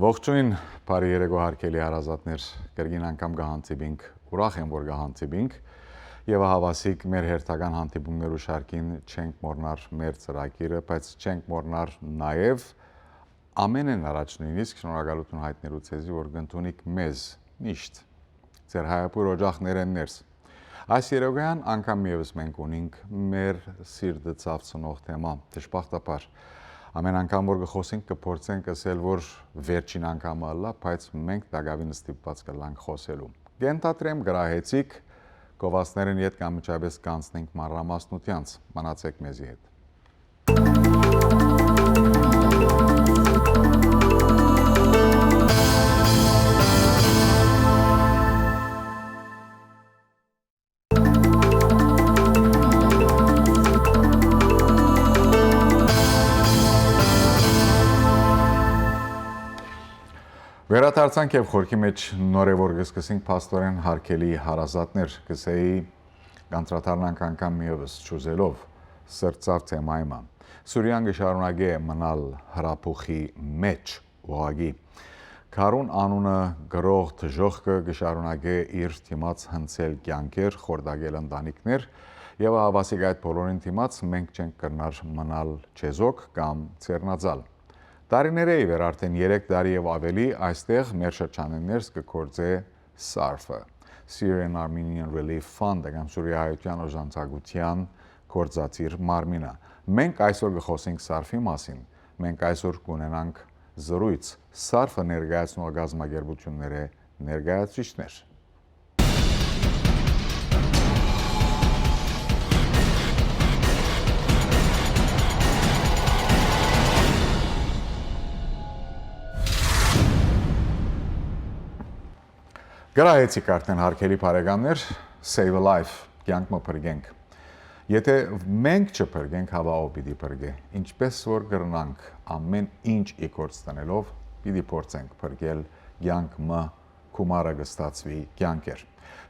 Ողջույն, բարի երեկո հարգելի հարազատներ, կրկին անգամ կհանդիպենք, ուրախ եմ, որ կհանդիպենք եւ հավասիկ մեր հերթական հանդիպումներու շարքին չենք մոռնար մեր ծրագիրը, բայց չենք մոռնար նաեւ ամենն առաջ նույնիսկ շնորհակալություն հայտնելու ցեզի, որ կընդունիք մեզ միշտ ձեր հայապուր օջախներեններս։ Այս երեկոյան անգամ եւս մենք ունենք մեր սիրտը ցավցնող թեմա, դժբախտաբար ամեն անգամ որ կխոսենք կփորձենք ասել որ վերջին անգամը ալա, բայց մենք դակավին ստիպված կլանք խոսելու։ Գենտատրեմ գրահեցիկ գովասներն իդ կամ միջաբես կանցնենք մանրամասնությանց, մնացեք մեզի հետ։ Վերադարձանք եւ խորքի մեջ նոր է որ կսկսենք փաստորեն հարկելի հարազատներ, կսեի կանտրատարնանք անգամ միևս ճուզելով սրծավ թեմայմա։ Սուրիան գշարունակե մնալ հրափոխի մեջ ուղագի։ Քարուն անունը գրող թժողքը գշարունակե իր թիմած հնցել կյանքեր, խորդագել ընտանիքներ եւ հավասիկ այդ բոլորին թիմած մենք չենք կրնար մնալ չեզոք կամ ցերնածալ։ Տարիներ է իվեր արդեն 3 տարի եւ ավելի այստեղ մեր շրջաններս կգործե SARF-ը, Syrian Armenian Relief Fund-ը կամ Սուրիայության օժանդակության գործածիր մարմինը։ Մենք այսօր կխոսենք SARF-ի մասին։ Մենք այսօր կունենանք զրույց SARF-ը ներկայացնող գազམ་ագերբությունների ներկայացուցիչներ։ Գրահեցիկ արդեն հարկելի բարեկամներ, save a life, կյանք մփրկենք։ Եթե մենք չփրկենք, հավա ով պիտի փրկե։ Ինչպես որ կրնանք ամեն ինչ իգործ տնելով, պիտի փորձենք փրկել կյանք մը կումարը կստացվի կյանքեր։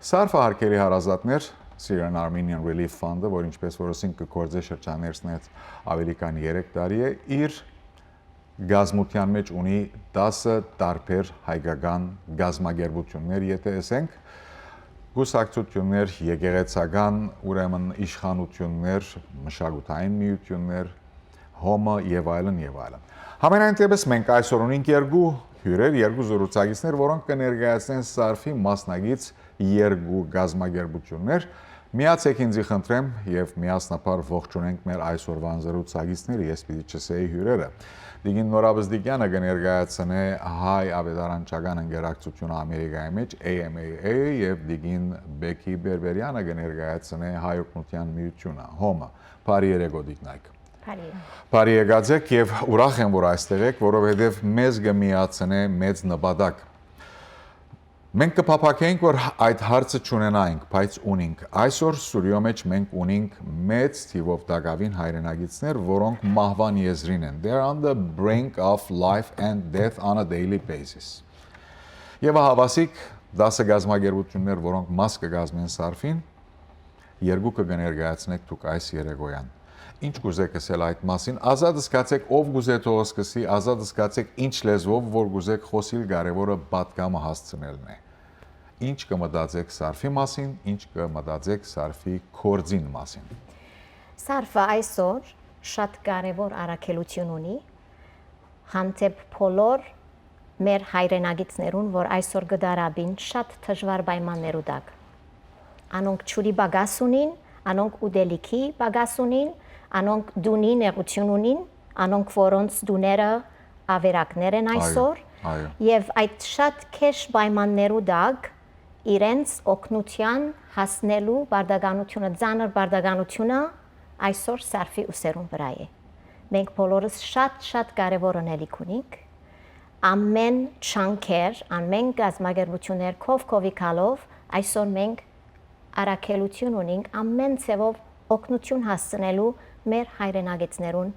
SARF-ը հարկելի հարազատներ, Syrian Armenian Relief Fund-ը, որ ինչպես որ ասենք կգործե շրջաններս ավելի քան 3 տարի է, իր գազմության մեջ ունի 10 տարբեր հայկական գազམ་ագերբություններ, եթե ասենք, գուսակցություններ, եկեղեցական, ուրեմն իշխանություններ, մշակութային միություններ, հոմը եւ այլն եւ այլն։ Համենայն դեպս մենք այսօր ունենք երկու հյուրեր, երկու զրուցակիցներ, որոնք կներկայացնեն SARF-ի մասնագից երկու գազམ་ագերբություններ։ Միացեք ինձ խնդրեմ եւ միասնապար ողջունենք մեր այսօրվա զրուցակիցները, ես պիտի չսեի հյուրերը։ Դիգին Նորա Bezdikian-ը կներկայացնե հայ ավետարանչական ընկերակցությունը Ամերիկայի մեջ AMA-ը եւ Դիգին Berberian-ը կներկայացնե հայ օգնության միությունը հոմը։ Բարի երեկո դիգնայք։ Բարի եկածեք եւ ուրախ եմ որ այստեղ եք, որովհետեւ մեզ կմիացնե մեծ նպատակ։ Մենք կփափակենք որ այդ հարցը չունենայինք, բայց ունենք։ Այսօր Սուրիո մեջ մենք ունենք մեծ թիվով դակավին հայրենագիտներ, որոնք մահվան եզրին են։ They're on the brink of life and death on a daily basis։ Եվ հավասիկ 10 գազམ་ագերբություններ, որոնք մաս կգազմեն SARF-ին, երկու կներկայացնեք դուք այս երեկոյան։ Ինչ կուզեք ասել այդ մասին, ազատ զգացեք ով կուզե թող սկսի, ազատ զգացեք ինչ լեզվով որ կուզեք խոսիլ, կարևորը պատգամը հասցնելն է։ Ինչ կմտածեք SARF-ի մասին, ինչ կմտածեք SARF-ի կորձին մասին։ SARF-ը այսօր շատ կարևոր առաքելություն ունի հանդեպ բոլոր մեր հայրենագիտներուն, որ այսօր գդարաբին շատ դժվար պայմաններու տակ։ Անոնք ճուրի բագաս ունին, անոնք ուդելիքի բագաս ունին, անոնք դունի նեղություն ունին, անոնք որոնց դուները ավերակներ են այսօր, եւ այդ շատ քեշ պայմաններու տակ իրենց օգնության հասնելու բարդականությունը, ծանր բարդականությունը այսօր SARF-ի ուսերուն վրա է։ Մենք բոլորս շատ կարևոր անելիք ունենք։ Ամեն չանքեր, ամեն գազམ་ագերբություններ կովի կալով այսօր մենք առաքելություն ունենք ամեն ցևով օգնություն հասցնելու մեր հայրենագետներուն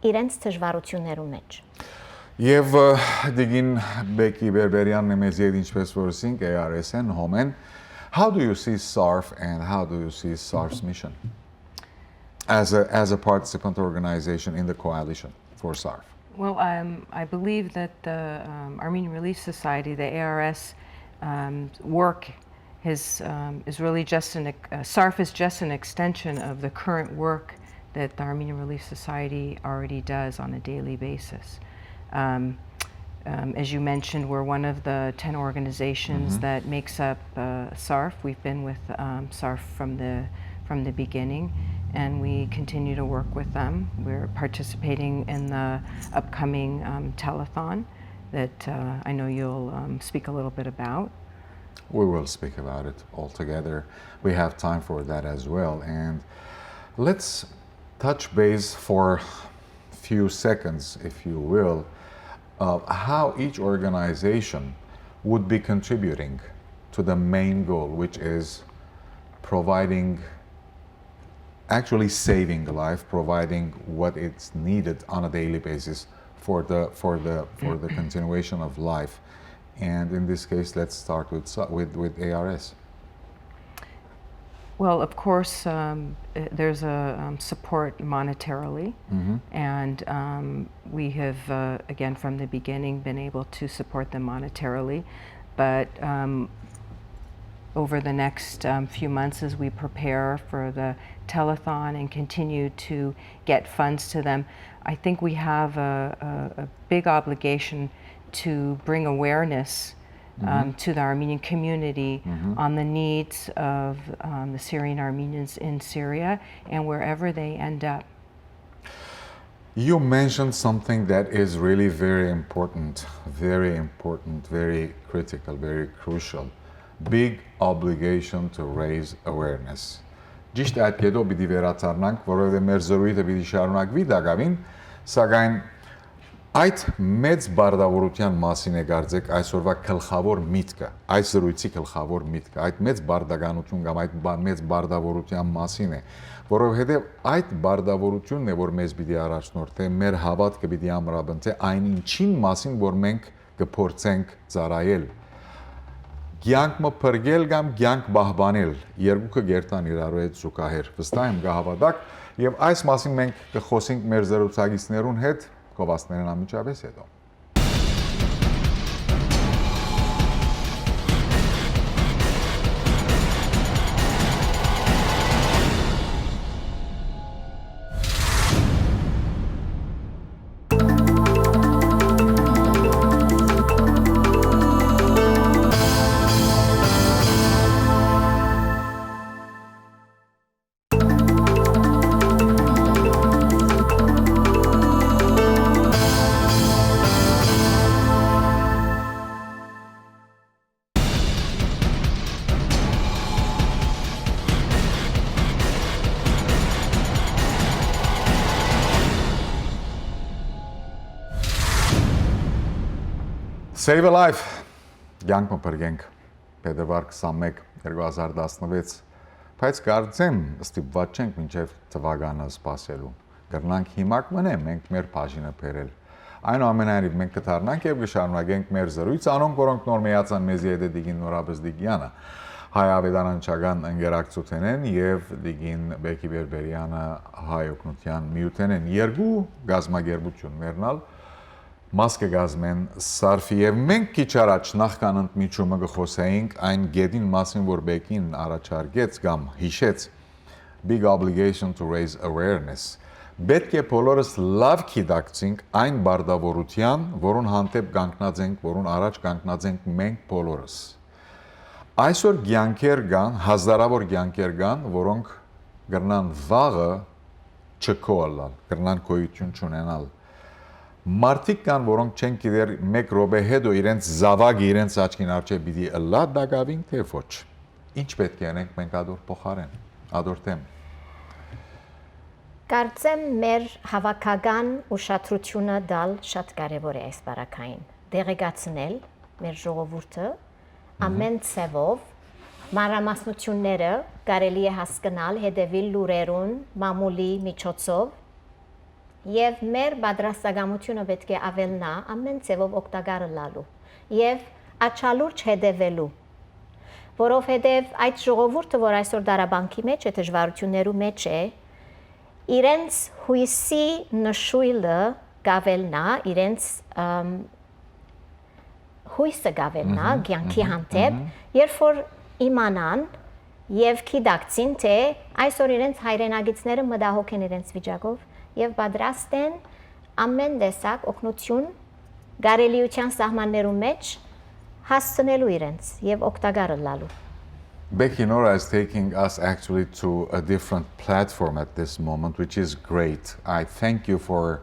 իրենց դժվարություններու մեջ։ Եվ դիգին Berberian-ը մեզ եդ ինչպես որ ասենք ARS-ն հոմեն, how do you see SARF and how do you see SARF's mission as a participant organization in the coalition for SARF? Well, I believe that the Armenian Relief Society, the ARS, work is really just SARF is just an extension of the current work that the Armenian Relief Society already does on a daily basis. As you mentioned, we're one of the 10 organizations that makes up SARF. We've been with SARF from the beginning, and we continue to work with them. We're participating in the upcoming telethon that I know you'll speak a little bit about. We will speak about it all together. We have time for that as well. And let's touch base for a few seconds, if you will, how each organization would be contributing to the main goal, which is providing, actually saving a life, providing what is needed on a daily basis for the continuation of life. And in this case, let's start with ARS. Well, of course, there's a support monetarily, and we have, again, from the beginning, been able to support them monetarily. But over the next few months, as we prepare for the telethon and continue to get funds to them, I think we have a big obligation to bring awareness to the Armenian community on the needs of the Syrian Armenians in Syria and wherever they end up. You mentioned something that is really very important, very critical, very crucial. Big obligation to raise awareness. Ճիշտ այդ կետով պիտի վերադառնանք, որովհետև մեր զրույցը պիտի շարունակվի դակավին, սակայն այդ մեծ բարդավորության մասին է կարծեք այսօրվա գլխավոր միտքը, այս զրույցի գլխավոր միտքը, այդ մեծ բարդականություն կամ այդ մեծ բարդավորության մասին է, որովհետև այդ բարդավորությունն է, որ մեզ պիտի առաջնորդի, մեր հավատքը պիտի ամրապնդի այն ինչին մասին, որ մենք կփորձենք ծառայել։ Կյանքը փրկել կամ կյանք պահպանել, երկուքը գերտան իրարու հետ զուգահեռ, վստահ եմ կհավատաք, եւ այս մասին մենք կխոսենք մեր զրուցակիցներուն հետ կովասներն ամիջապես հետո։ Save a life, կյանքը փրկենք, փետրվար 21, 2016, բայց կարծեմ ստիպված չենք մինչև թվականը սպասելու, կրնանք հիմա կմնեմ մենք մեր բաժինը բերել, այնուամենայնիվ մենք կդառնանք և կշարունակենք մեր զրույց, անոնք որոնք նոր միացան մեզի հետ է դիգին Նորա Bezdikiանը, հայ ավետարանչական ընկերակցություն են և դիգին Berberian-ը հայ օգնության միություն են, երկու գազմագերբություններն մաս կգազմեն SARF-ի և մենք քիչ առաջ նախքան ընդմիջումը կխոսեինք այն գետին մասին, որ Բեկին առաջարկեց կամ հիշեց big obligation to raise awareness։ Պետք է բոլորս լավ գիտակցենք այն բարդավորության, որուն հանդեպ կանգնած ենք, որուն առաջ կանգնած ենք մենք բոլորս։ Այսօր կյանքեր կան, հազարավոր կյանքեր կան, որոնք կրնան վաղը չկոյալ, կրնան գոյություն չունենալ։ Մարդիկ կան, որոնք չեն գիտեր մեկ րոպե հետո իրենց զավակը իրենց աչքին առջև պիտի ըլլա դակավին թե ոչ։ Ինչ պետք է անենք մենք ադոր փոխարեն, ադոր թեմ։ Կարծեմ մեր հավաքական ուշադրությունը դալ շատ կարևոր է այս բարակային։ Դեղեկացնել մեր ժողովուրդը ամեն ցևով մանրամասնությունները կարելի է հասկանալ հետևել լուրերուն մամուլի միջոցով Եվ մեր պատրաստակամությունը պետք է ավելնա ամեն ձևով օգտակարը լալու եւ աչալուրջ հետևելու որովհետեւ այդ ժողովուրդը որ այսօր դարաբանկի մեջ է դժվարություններու մեջ է իրենց հույսի նշույլը գավելնա իրենց հույսը գավելնա կյանքի հանդեպ, երբ որ իմանան եւ գիտակցին, թե այսօր իրենց հայրենագիցները մտահոգ են իրենց վիճակով եւ պատրաստ են ամեն տեսակ օգնություն գարելիության սահմաններու մեջ հասցնելու իրենց եւ օգտակար լալու։ Becky, Nora is taking us actually to a different platform at this moment, which is great. I thank you for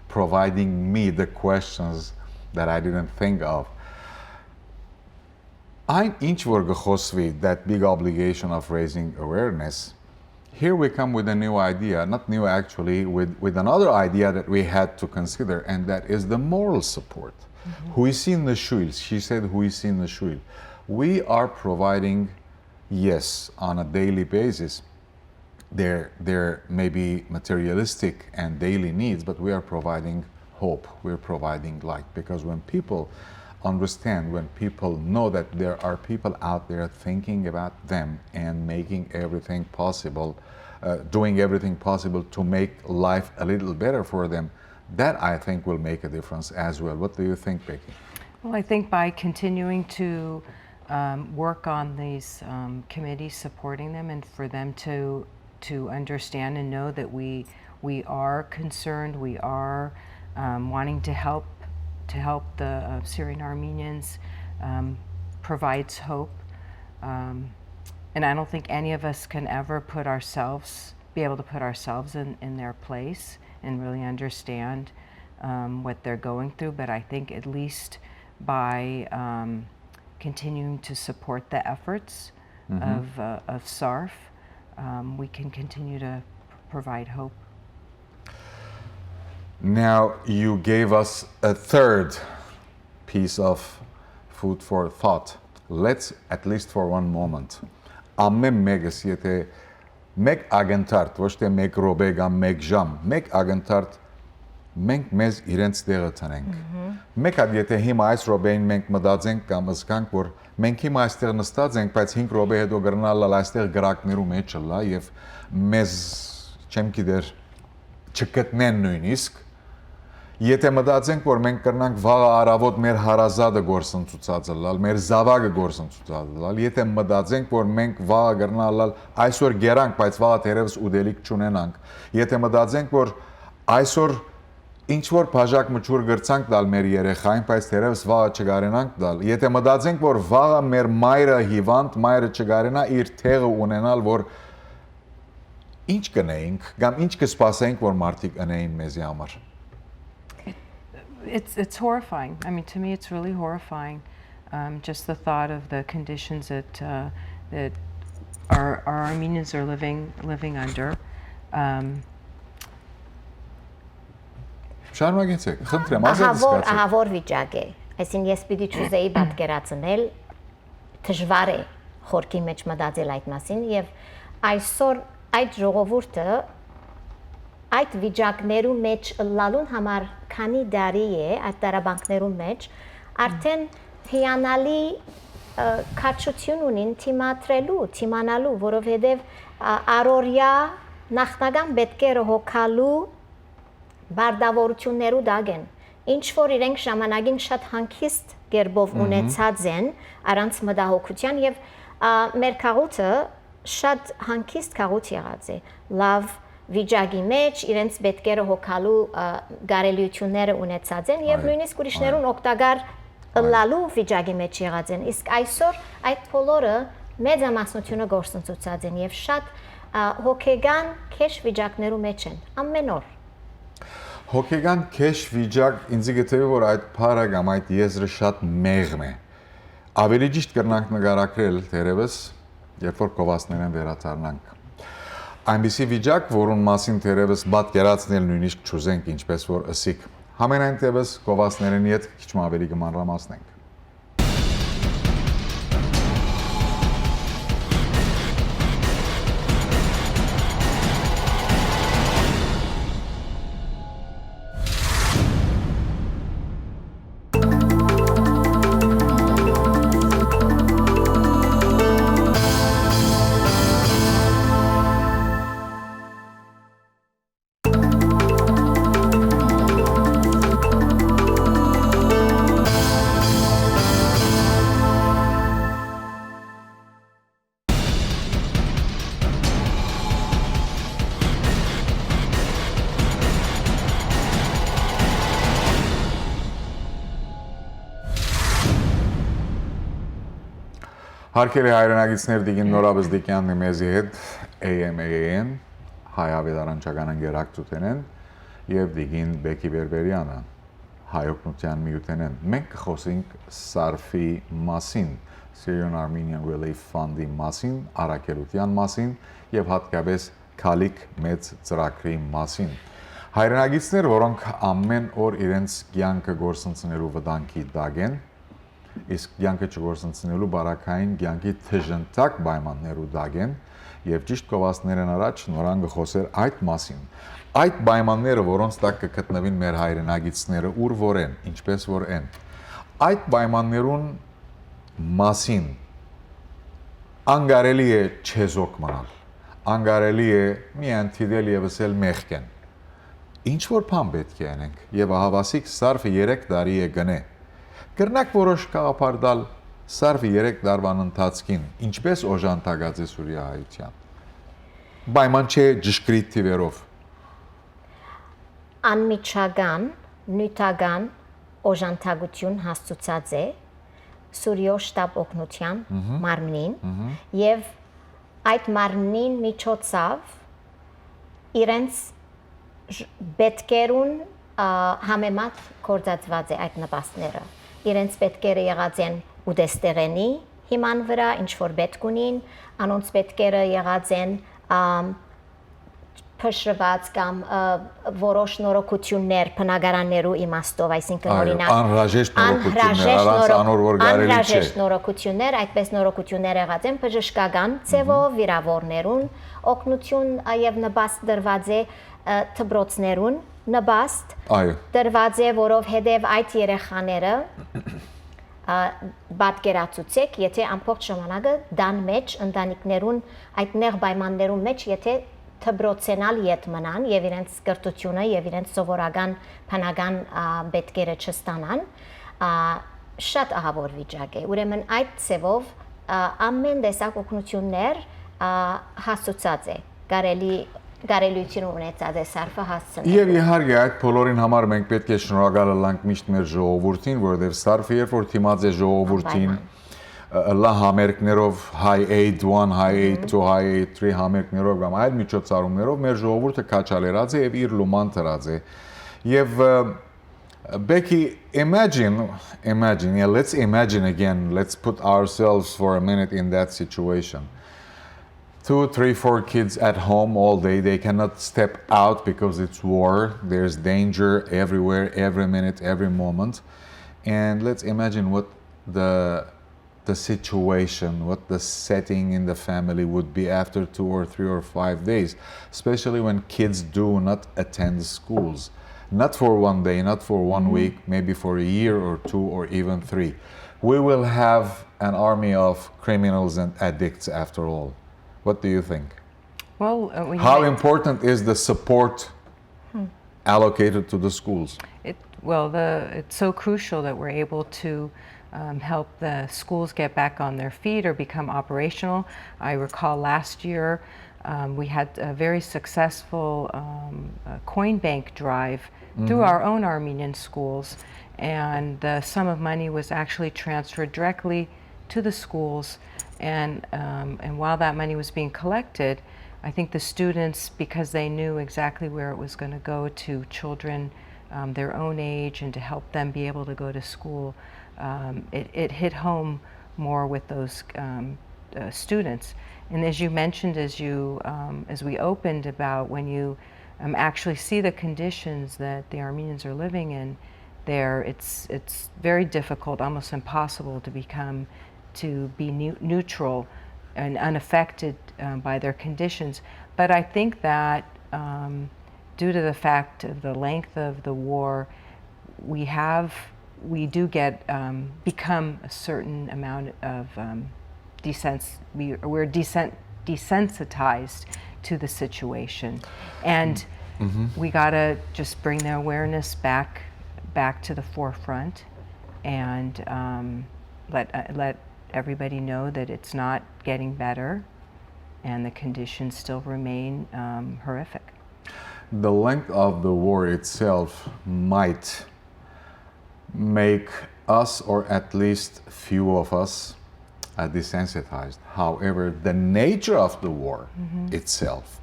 providing me the questions that I didn't think of. I'm inch that big obligation of raising awareness. Here we come with a new idea, not new actually, with another idea that we had to consider, and that is the moral support. Who is in the shuil? She said, who is in the shuil? We are providing, yes, on a daily basis, there may be materialistic and daily needs, but we are providing hope, we're providing light. Because when people understand, when people know that there are people out there thinking about them and making everything possible, doing everything possible to make life a little better for them, that I think will make a difference as well. What do you think, Becky? Well, I think by continuing to work on these committees, supporting them, and for them to understand and know that we are concerned, we are wanting to help the Syrian Armenians, provides hope. And I don't think any of us can ever be able to put ourselves in their place and really understand what they're going through. But I think at least by continuing to support the efforts of SARF, we can continue to provide hope. Now you gave us a third piece of food for thought. Let's, at least for one moment, ամեն մեկս եթե մեկ ագնթարդ, ոչ թե մեկ րոպե կամ մեկ ժամ, մեկ ագնթարդ մենք մեզ իրենց տեղը տնենք։ Մեկ հատ եթե հիմա այս րոպեին մենք մտածենք կամ զգանք, որ մենք հիմա այստեղ նստած ենք, բայց 5 րոպե հետո գրնալ այստեղ գրակներու մեջ լա եւ մեզ չեմ գիտեր չգտնեն նույնիսկ։ Եթե մտածենք, որ մենք կրնանք վաղը առավոտ մեր հարազատը գործընծուցած լալ, մեր զավակը գործընծուցած լալ, եթե մտածենք, որ մենք վաղը կրնալ այսօր գերանք, բայց վաղը թերևս ուդելիք չունենանք, եթե մտածենք, որ այսօր ինչ որ բաժակ մճուր գրցանք տալ մեր երեխային, բայց թերևս վաղը չգարենանք տալ, եթե մտածենք, որ վաղը մեր մայրը հիվանդ, մայրը չգարենա իր թեղը ունենալ, որ ինչ կնեինք, կամ ինչ կսպասենք, որ մարդիկ ընեին մեզի համար։ It's horrifying. I mean, to me, it's really horrifying. Just the thought of the conditions that our Armenians are living under. Շարունակեցեք, խնդրեմ, ազատ զգացեք։ Ահավոր վիճակ է։ Այսինքն ես պիտի չուզեի պատկերացնել դժվար է խորքի մեջ մտածել այդ մասին եւ այսօր այդ ժողովուրդը այդ վիճակներու մեջ լալուն համար քանի դարի է այդ տարաբանքներու մեջ արդեն հիանալի քաչություն ունին թիմանալու, որովհետև առօրյա նախնական պետքերը հոգալու բարդավորություններու դագեն, ինչ որ իրենք ժամանակին շատ հանգիստ գերբով ունեցած են առանց մտահոգության եւ մեր քաղաքը շատ հանգիստ քաղաք եղած է, լավ վիճակի մեջ իրենց պետքերը հոգալու գարելիությունները ունեցած են եւ նույնիսկ ուրիշներուն օգտակար լալու վիճակի մեջ եղած են, իսկ այսօր այդ բոլորը մեծամասնությունը գործընծուցած են եւ շատ հոգեգան քեշ վիճակներու մեջ են ամեն օր։ Հոգեգան քեշ վիճակ ինձ գտեի որ այդ փարը կամ այդ եզրը շատ մեղմ է։ Ավելի ճիշտ կրնանք նկարագրել թերևս, երբ որ կովասներեն վերադառնանք։ Այնպիսի վիճակ, որուն մասին թերևս պատկերացնել նույնիսկ չուզենք, ինչպես որ ըսիկ։ Համենայն դեպս կովասներեն հետ քիչ ավելի կմանրամասնենք։ Հարկելի հայրենագիցներ դիգին Նորա Bezdikianն մեզի հետ AMAN հայ ավետարանչական ընկերակցութենեն եւ դիգին Berberian հայ օգնության միութենեն մենք կխոսենք SARF-ի մասին Syrian Armenian Relief Fund-ի մասին առաքելության մասին եւ հատկապես քալիք մեծ ծրագրի մասին հայրենագիցներ որոնք ամեն օր իրենց կյանքը գործընկնելու վտանգի տակ են իսկ կյանքը չգործընկնելու բարակային կյանքի թժնտակ պայմաններու տակ են եւ ճիշտ կովասներն առաջ նորան գխոսեր այդ մասին այդ պայմանները որոնց տակ կգտնվին մեր հայրենագիցները ուր որ են ինչպես որ են այդ պայմաններուն մասին անգարելի է չեզոք մնալ անգարելի է միայն թիդել եւ ասել մեղքեն ինչ որ բան պետք է անենք եւ ահավասիկ SARF-ը 3 տարի է գնե Կրնակ որոշ կաղապարդալ SARF-ի 3 տարվան ընթացքին, ինչպես օժանդակած է Սուրիայության։ Պայման չէ ճշգրիտ թիվերով։ Անմիջական, նյութական օժանդակություն հասցուցած է Սուրիո շտաբ օգնության մարմնին եւ այդ մարմնին միջոցով իրենց պետքերուն համեմատ կորցածված է այդ նպաստները իրենց պետքերը եղած են ուտեստեղենի հիման վրա ինչ որ պետք ունին անոնց պետքերը եղած են փշրված կամ որոշ նորոգություններ բնակարաններու իմաստով այսինքն օրինակ անհրաժեշտ նորոգություններ անոր որ կարելի չէ անհրաժեշտ նորոգություններ այդպես նորոգություններ եղած են բժշկական ծևով վիրավորներուն օգնություն եւ նպաստ դրված է դպրոցներուն նպաստ դրված է որովհետև այդ երեխաները պատկերացուցեք եթե ամբողջ ժամանակը դան մեջ ընտանիքներուն այդ նեղ պայմաններուն մեջ եթե դպրոցենալ յետ մնան եւ իրենց կրթությունը եւ իրենց սովորական բնական պետքերը չստանան շատ ահավոր վիճակ է ուրեմն այդ ծևով ամեն տեսակ օգնություններ հասցուցած է կարելիություն ունեցած է SARF-ը հասցնել Եվ իհարկե այդ բոլորին համար մենք պետք է շնորհակալ լինենք միշտ մեր ժողովրդին որովհետեւ SARF-ը երբ որ թիմած է ժողովրդին լա համերգներով high aid 1 high aid 2 high aid 3 համերգներով կամ այլ միջոցառումներով մեր ժողովուրդը քաչալերած է եւ իր լուման դրած է եւ Becky imagine yeah, let's imagine again let's put ourselves for a minute in that situation 2, 3, 4 kids at home all day they cannot step out because it's war there's danger everywhere every minute every moment and let's imagine what the situation, what the setting in the family would be after 2 or 3 or 5 days, especially when kids do not attend schools. Not for 1 day, not for 1 week, maybe for a year or 2 or even 3. We will have an army of criminals and addicts after all. What do you think? Well, how important is the support allocated to the schools? It's so crucial that we're able to help the schools get back on their feet or become operational. I recall last year we had a very successful coin bank drive through our own Armenian schools, and the sum of money was actually transferred directly to the schools. And while that money was being collected, I think the students, because they knew exactly where it was going to go to children their own age and to help them be able to go to school, it hit home more with those students. And as you mentioned, as we opened about when you actually see the conditions that the Armenians are living in there, it's very difficult, almost impossible to be neutral and unaffected by their conditions. But I think that due to the fact of the length of the war, we do get become a certain amount of we're desensitized to the situation, and we gotta just bring the awareness back to the forefront, and let everybody know that it's not getting better, and the conditions still remain horrific. The length of the war itself might make us, or at least few of us, desensitized. However, the nature of the war itself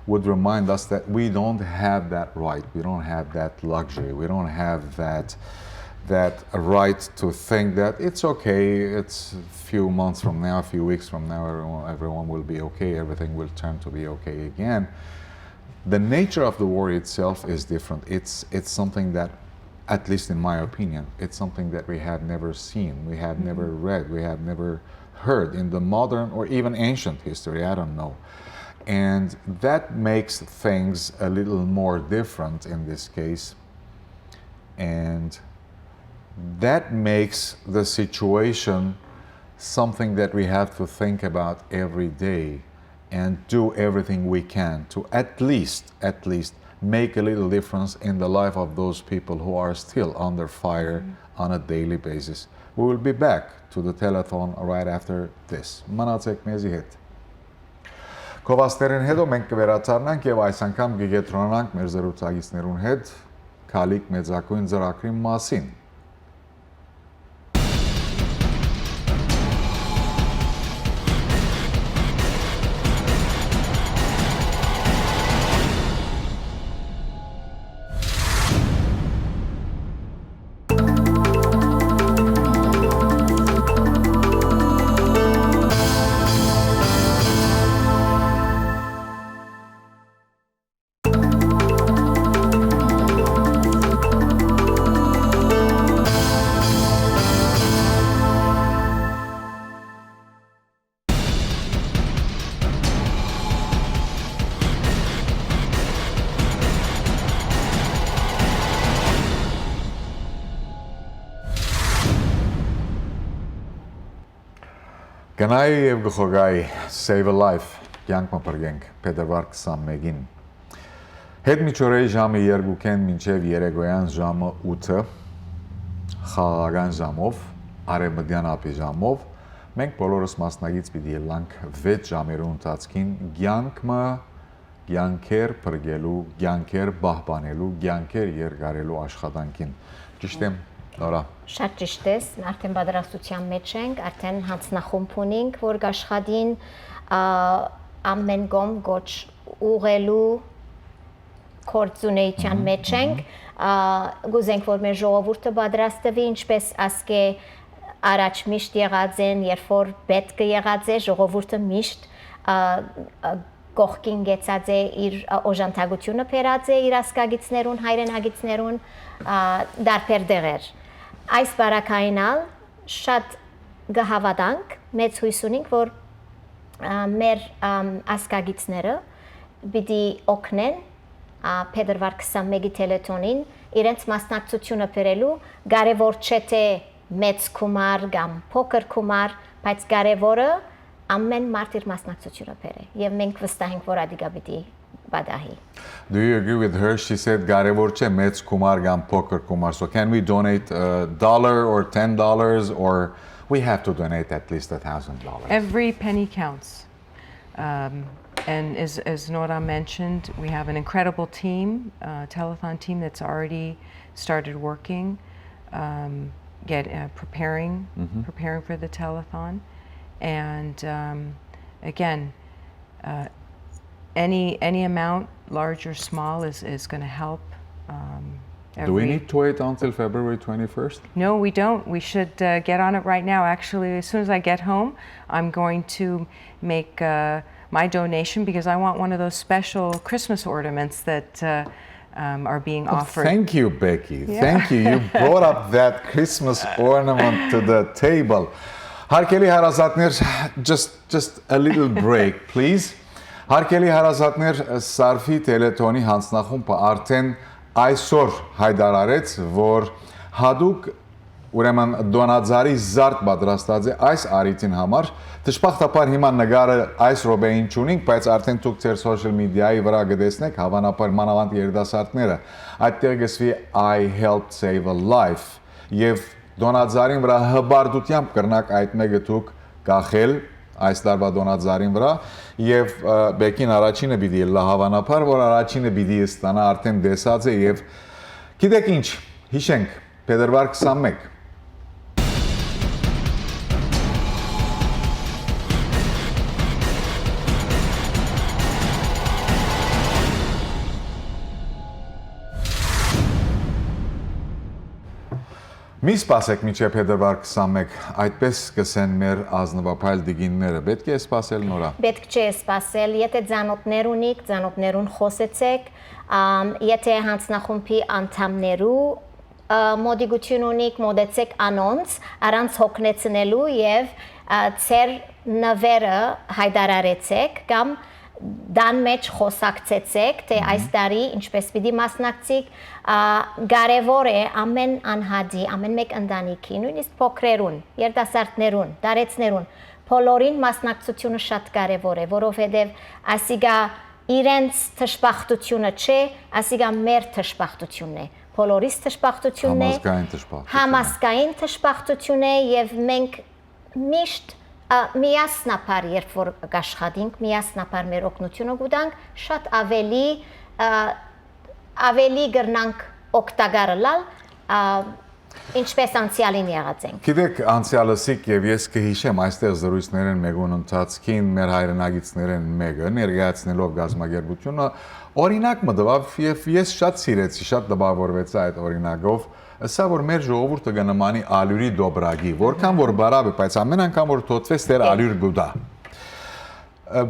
would remind us that we don't have that right. We don't have that luxury. We don't have that right to think that it's okay. It's a few months from now, a few weeks from now, everyone will be okay. Everything will turn to be okay again. The nature of the war itself is different. It's something that, at least in my opinion, it's something that we have never seen, we have never read, we have never heard in the modern or even ancient history, I don't know. And that makes things a little more different in this case. And that makes the situation something that we have to think about every day and do everything we can to at least make a little difference in the life of those people who are still under fire on a daily basis. We will be back to the telethon right after this. Մնացեք մեզի հետ։ Քովաստերեն հետո մենք կվերացառնանք եւ այս անգամ կգետրոնանանք մեր զրուցակիցներուն հետ քալիք մեծակույն ծրագրի մասին։ Գնայի եւ գխոգայի Save a Life կյանք մպրգենք փետրվար 21-ին հետ միջօրեի ժամը 2-ին մինչեւ երեկոյան ժամը 8-ը խաղաղական ժամով արևմտյան ափի ժամով մենք բոլորս մասնագից պիտի ելանք 6 ժամերու ընթացքին կյանքեր փրկելու կյանքեր պահպանելու կյանքեր երկարելու աշխատանքին ճիշտ եմ Նորա Շատ ճիշտ ես, արդեն պատրաստության մեջ ենք, արդեն հանձնախումբ ունենք, որ աշխատին ամեն կողմ գոչ ուղղելու գործունեության մեջ ենք, գուզենք, որ մեր ժողովուրդը պատրաստվի, ինչպես ասկե առաջ միշտ եղած են, երբ որ պետք է եղած է, ժողովուրդը միշտ կողքին գեցած է իր օժանդակությունը բերած է իր ասկագիցներուն, հայրենագիցներուն դարբեր դեղեր Այս բարակայինալ շատ գհավատանք, մեծ հույս ունենք, որ մեր ասկագիցները պիտի օգնեն փետրվար 21-ի տելեթոնին իրենց մասնակցությունը բերելու, կարևոր չէ թե մեծ գումար կամ փոքր գումար, բայց կարևորը ամեն մարդ իր մասնակցությունը բերե եւ մենք վստահ ենք, որ ադիգա պիտի բադահի Do you agree with her? She said կարևոր չէ մեծ գումար կամ փոքր գումար. So can we donate $1 or $10 or we have to donate at least $1,000? Every penny counts. And as Nora mentioned, we have an incredible team, telethon team that's already started working, preparing for the telethon. And again, any amount, large or small, is going to help. Do we need to wait until February 21st? No, we don't. We should get on it right now. Actually, as soon as I get home, I'm going to make my donation because I want one of those special Christmas ornaments that are being offered. Thank you, Becky. Yeah. Thank you. You brought up that Christmas ornament to the table. Հարկելի հարազատներ, just a little break, please. Հարկելի հարազատներ, SARF-ի տելեթոնի հանձնախումբը արդեն այսօր հայտարարեց, որ հadoop ուրեմն դոնաձարի զարդ պատրաստած է այս արիտին համար։ Դժբախտաբար հիմա նկարը այս րոպեին չունենք, բայց արդեն դուք ձեր social media-ի վրա կտեսնեք, հավանաբար մանավանդ երիտասարդները, այդտեղ գսվի I helped save a life եւ Դոնաձարին վրա հբարդությամբ կրնակ այդ մեկը դուք գախել այս տարվա Դոնաձարին վրա եւ Բեկին առաջինը պիտի լա հավանաբար որ առաջինը պիտի ստանա արդեն դեսած է եւ գիտեք ինչ հիշենք փետրվար 21 Մի սպասեք միջև փետրվար 21, այդպես կսեն մեր ազնվապայլ դիգինները։ Պետք է սպասել նորա։ Պետք չէ սպասել, եթե ծանոթներ ունիք, ծանոթներուն խոսեցեք, եթե հանձնախումբի անդամներու մոդիգություն ունիք, մոդեցեք անոնց, առանց հոգնեցնելու եւ ծեր նվերը հայտարարեցեք կամ դան մեջ խոսակցեցեք, թե այս տարի ինչպես պիտի մասնակցիկ, կարևոր է ամեն անհատի, ամեն մեկ ընտանիքի, նույնիսկ փոքրերուն, երիտասարդներուն, դարեցներուն, բոլորին մասնակցությունը շատ կարևոր է, որովհետև ասիգա իրենց թշպախտությունը չէ, ասիգա մեր թշպախտությունն է, բոլորիս թշպախտությունն է, համազգային թշպախտություն է եւ մենք միշտ միասնապար երբ որ աշխատենք, միասնապար մեր օգնությունը գուտանք, շատ ավելի գրնանք օգտագարել, ինչպես անցյալին եղած ենք։ Գիտեք, անցյալսիկ եւ ես կհիշեմ այստեղ զրույցներն մեկուն ընթացքին մեր հայրենագիցներն մեկը ներկայացնելով գազագերբությունը օրինակ մտավ եւ ես շատ սիրեցի, շատ տպավորվեցի այդ օրինակով, ասա որ մեր ժողովուրդը կնմանի ալյուրի դոբրագի, որքան որ բարավ է, բայց ամեն անգամ որ թոթվես դեր ալյուր գուտա։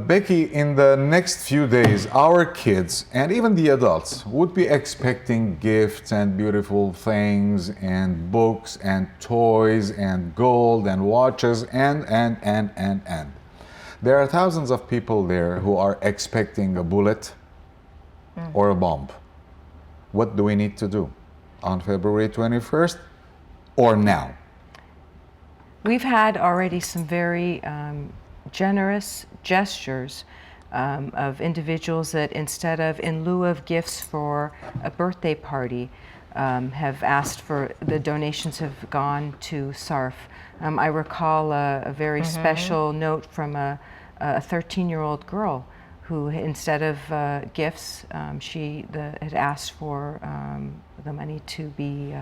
Becky, in the next few days, our kids and even the adults would be expecting gifts and beautiful things and books and toys and gold and watches and. There are thousands of people there who are expecting a bullet or a bomb. What do we need to do on February 21st or now? We've had already some very generous gestures of individuals that instead of, in lieu of gifts for a birthday party, have asked for, the donations have gone to SARF. I recall a very special note from a 13-year-old girl who, instead of gifts, she had asked for the money to be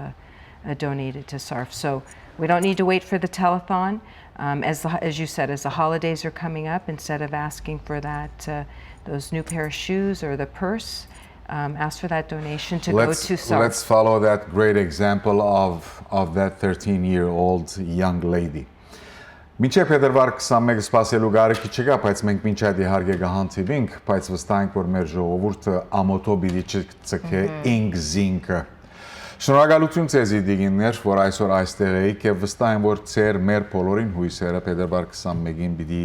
donated to SARF. So we don't need to wait for the telethon. As you said, as the holidays are coming up, instead of asking for that, those new pair of shoes or the purse, ask for that donation to go to SARF. Let's follow that great example of that 13-year-old young lady. Մինչև փետրվար 21 սպասելու գարիքի չկա, բայց մենք մինչ այդ իհարկե կհանդիպենք, բայց վստահ ենք, որ մեր ժողովուրդը ամոթո պիտի չցկե ինքզինքը։ Շնորհակալություն ձեզ դիգիններ, որ այսօր այստեղ եք եւ վստահ եմ, որ ձեր մեր բոլորին հույսերը փետրվար 21-ին պիտի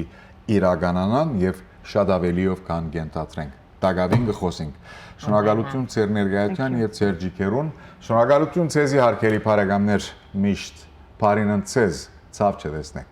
իրականանան եւ շատ ավելիով կան կենթադրենք։ Տակավին կխոսենք։ Շնորհակալություն ձեր ներկայության եւ ձեր ջիքերուն։ Շնորհակալություն ձեզի հարգելի բարեկամներ, միշտ բարին ընդ ձեզ, ցավ չտեսնեք։